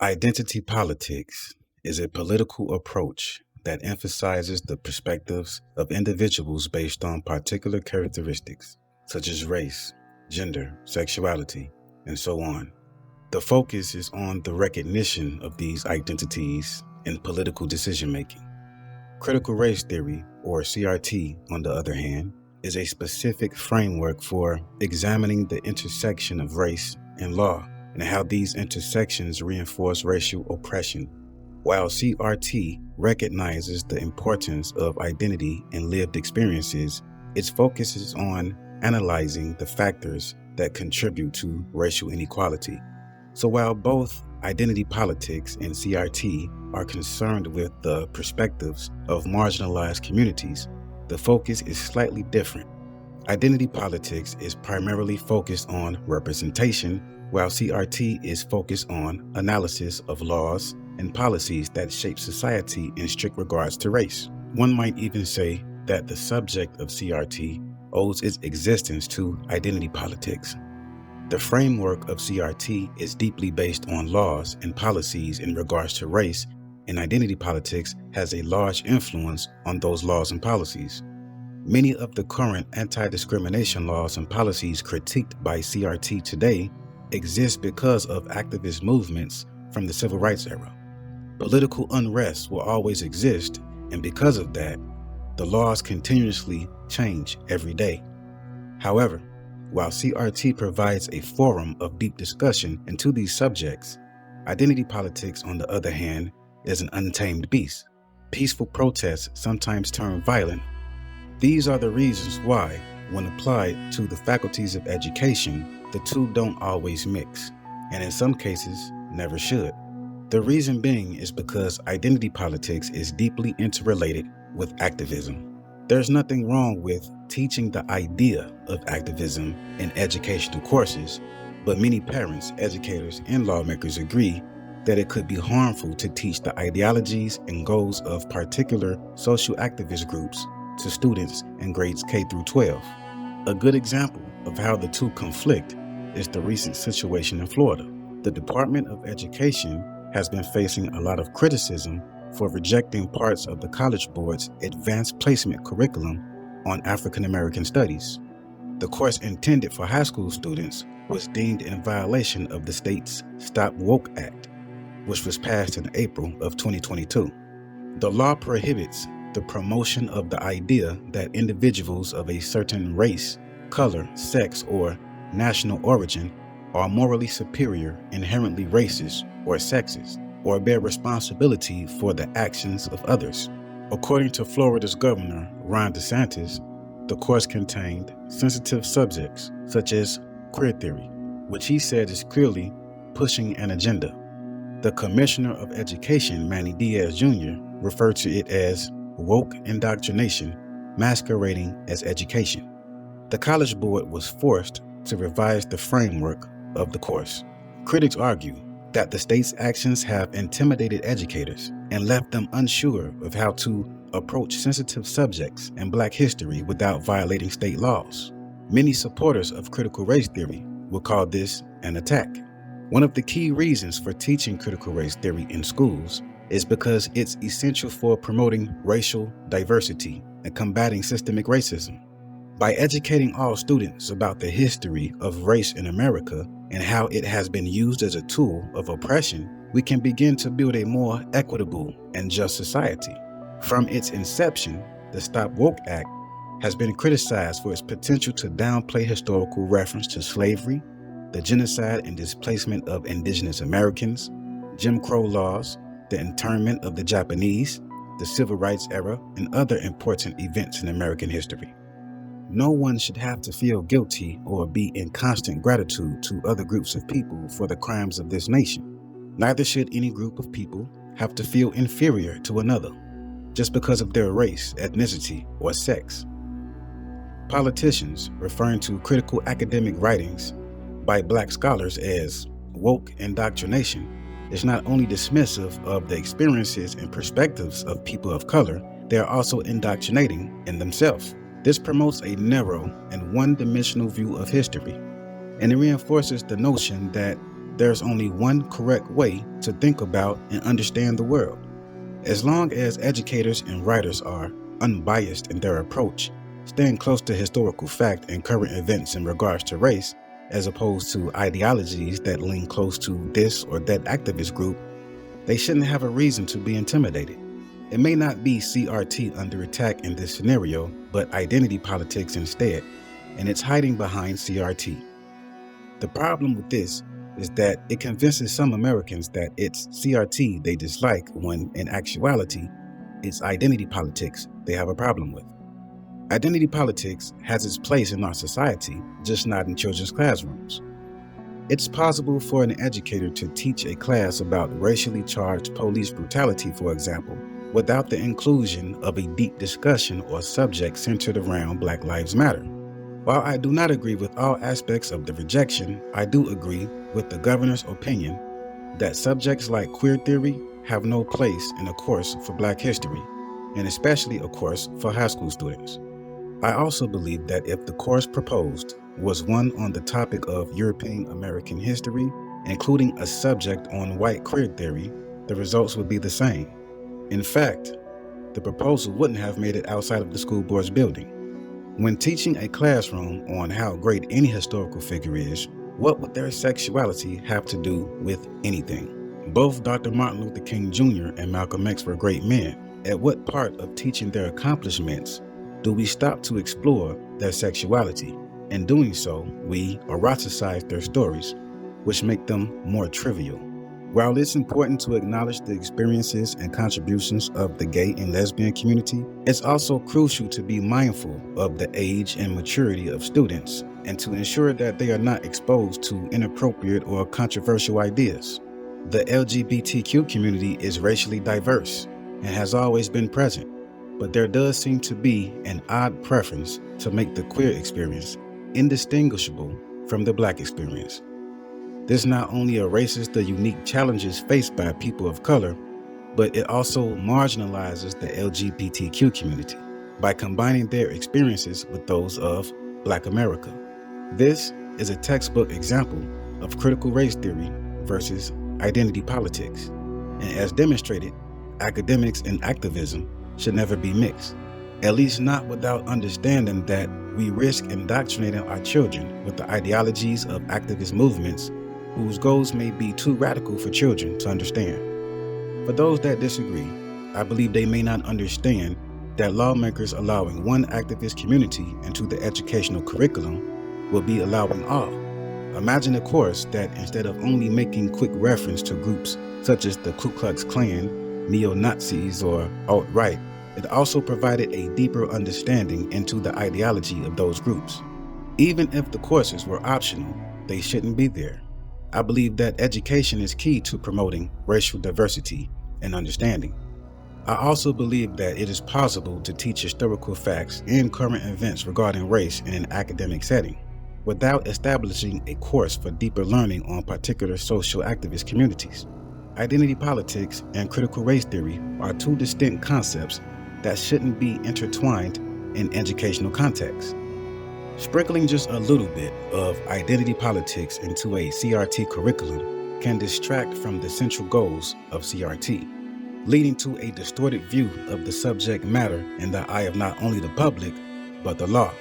Identity politics is a political approach that emphasizes the perspectives of individuals based on particular characteristics, such as race, gender, sexuality, and so on. The focus is on the recognition of these identities in political decision-making. Critical race theory, or CRT, on the other hand, is a specific framework for examining the intersection of race and law and how these intersections reinforce racial oppression. While CRT recognizes the importance of identity and lived experiences, its focus is on analyzing the factors that contribute to racial inequality. So while both identity politics and CRT are concerned with the perspectives of marginalized communities, the focus is slightly different. Identity politics is primarily focused on representation, while CRT is focused on analysis of laws and policies that shape society in strict regards to race. One might even say that the subject of CRT owes its existence to identity politics. The framework of CRT is deeply based on laws and policies in regards to race, and identity politics has a large influence on those laws and policies. Many of the current anti-discrimination laws and policies critiqued by CRT today exist because of activist movements from the civil rights era. Political unrest will always exist, and because of that, the laws continuously change every day. However, while CRT provides a forum of deep discussion into these subjects, identity politics, on the other hand, is an untamed beast. Peaceful protests sometimes turn violent. These are the reasons why, when applied to the faculties of education, the two don't always mix, and in some cases, never should. The reason being is because identity politics is deeply interrelated with activism. There's nothing wrong with teaching the idea of activism in educational courses, but many parents, educators, and lawmakers agree that it could be harmful to teach the ideologies and goals of particular social activist groups to students in grades K through 12. A good example of how the two conflict is the recent situation in Florida. The Department of Education has been facing a lot of criticism for rejecting parts of the College Board's advanced placement curriculum on African American studies. The course intended for high school students was deemed in violation of the state's Stop Woke Act, which was passed in April of 2022. The law prohibits the promotion of the idea that individuals of a certain race, color, sex, or national origin are morally superior, inherently racist or sexist, or bear responsibility for the actions of others. According to Florida's Governor, Ron Desantis, the course contained sensitive subjects such as queer theory, which he said is clearly pushing an agenda. The Commissioner of Education, Manny Diaz Jr., referred to it as woke indoctrination masquerading as education. The College Board was forced to revise the framework of the course. Critics argue that the state's actions have intimidated educators and left them unsure of how to approach sensitive subjects in Black history without violating state laws. Many supporters of critical race theory will call this an attack. One of the key reasons for teaching critical race theory in schools is because it's essential for promoting racial diversity and combating systemic racism. By educating all students about the history of race in America and how it has been used as a tool of oppression, we can begin to build a more equitable and just society. From its inception, the Stop Woke Act has been criticized for its potential to downplay historical reference to slavery, the genocide and displacement of indigenous Americans, Jim Crow laws, the internment of the Japanese, the Civil Rights era, and other important events in American history. No one should have to feel guilty or be in constant gratitude to other groups of people for the crimes of this nation. Neither should any group of people have to feel inferior to another just because of their race, ethnicity, or sex. Politicians referring to critical academic writings by Black scholars as woke indoctrination is not only dismissive of the experiences and perspectives of people of color, they are also indoctrinating in themselves. This promotes a narrow and one-dimensional view of history, and it reinforces the notion that there's only one correct way to think about and understand the world. As long as educators and writers are unbiased in their approach, staying close to historical fact and current events in regards to race, as opposed to ideologies that lean close to this or that activist group, they shouldn't have a reason to be intimidated. It may not be CRT under attack in this scenario, but identity politics instead, and it's hiding behind CRT. The problem with this is that it convinces some Americans that it's CRT they dislike when, in actuality, it's identity politics they have a problem with. Identity politics has its place in our society, just not in children's classrooms. It's possible for an educator to teach a class about racially charged police brutality, for example, without the inclusion of a deep discussion or subject centered around Black Lives Matter. While I do not agree with all aspects of the rejection, I do agree with the governor's opinion that subjects like queer theory have no place in a course for Black history, and especially a course for high school students. I also believe that if the course proposed was one on the topic of European American history, including a subject on white queer theory, the results would be the same. In fact, the proposal wouldn't have made it outside of the school board's building. When teaching a classroom on how great any historical figure is, what would their sexuality have to do with anything? Both Dr. Martin Luther King Jr. and Malcolm X were great men. At what part of teaching their accomplishments do we stop to explore their sexuality? In doing so, we eroticize their stories, which make them more trivial. While it's important to acknowledge the experiences and contributions of the gay and lesbian community, it's also crucial to be mindful of the age and maturity of students and to ensure that they are not exposed to inappropriate or controversial ideas. The LGBTQ community is racially diverse and has always been present, but there does seem to be an odd preference to make the queer experience indistinguishable from the Black experience. This not only erases the unique challenges faced by people of color, but it also marginalizes the LGBTQ community by combining their experiences with those of Black America. This is a textbook example of critical race theory versus identity politics, and as demonstrated, academics and activism should never be mixed, at least not without understanding that we risk indoctrinating our children with the ideologies of activist movements whose goals may be too radical for children to understand. For those that disagree, I believe they may not understand that lawmakers allowing one activist community into the educational curriculum will be allowing all. Imagine a course that, instead of only making quick reference to groups such as the Ku Klux Klan, neo-Nazis, or alt-right, it also provided a deeper understanding into the ideology of those groups. Even if the courses were optional, they shouldn't be there. I believe that education is key to promoting racial diversity and understanding. I also believe that it is possible to teach historical facts and current events regarding race in an academic setting, without establishing a course for deeper learning on particular social activist communities. Identity politics and critical race theory are two distinct concepts that shouldn't be intertwined in educational contexts. Sprinkling just a little bit of identity politics into a CRT curriculum can distract from the central goals of CRT, leading to a distorted view of the subject matter in the eye of not only the public, but the law.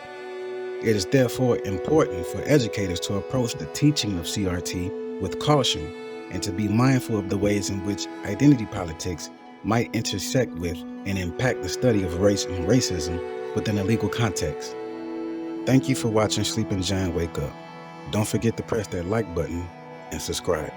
It is therefore important for educators to approach the teaching of CRT with caution and to be mindful of the ways in which identity politics might intersect with and impact the study of race and racism within a legal context. Thank you for watching Sleeping Giant Wake Up. Don't forget to press that like button and subscribe.